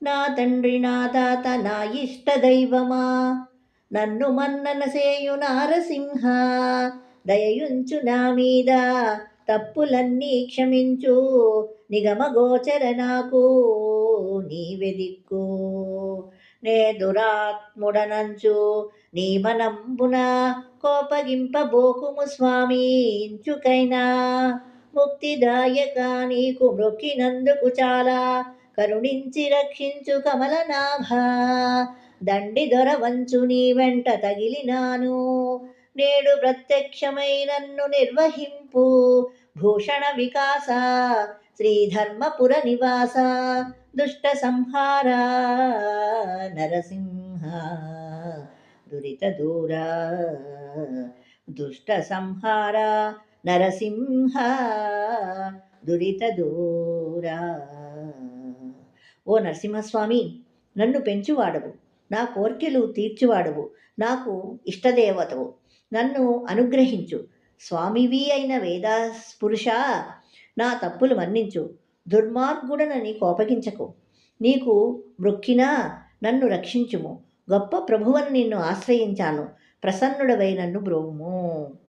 నా తండ్రి నా తాత నా ఇష్టదైవమా, నన్ను మన్నన సేయు నారసింహ, దయయుంచు నా మీద తప్పులన్నీ క్షమించు, నిగమగోచర నాకు నీవే దిక్కు. నే దురాత్ముడనంచు నీ మనంబున కోపగింపబోకుము స్వామి, ఇంచుకైనా ముక్తిదాయక నీకు మొక్కినందుకు చాలా, కరుణించి రక్షించు కమలనాభ, దండి దొరవంచు నీ వెంట తగిలినాను, నేడు ప్రత్యక్షమై నన్ను నిర్వహింపు, భూషణ వికాస శ్రీధర్మపుర నివాస, దుష్ట సంహార నరసింహ, దురిత దూర, దుష్ట సంహార నరసింహ, దురిత దూర. ఓ నరసింహస్వామి, నన్ను పెంచువాడవు, నా కోర్కెలు తీర్చువాడవు, నాకు ఇష్టదేవతవు, నన్ను అనుగ్రహించు. స్వామివి అయిన వేదపురుష, నా తప్పులు మన్నించు, దుర్మార్గుడనని కోపగించకు, నీకు మృక్కినా నన్ను రక్షించుము, గొప్ప ప్రభువని నిన్ను ఆశ్రయించాను, ప్రసన్నుడవై నన్ను బ్రోవుము.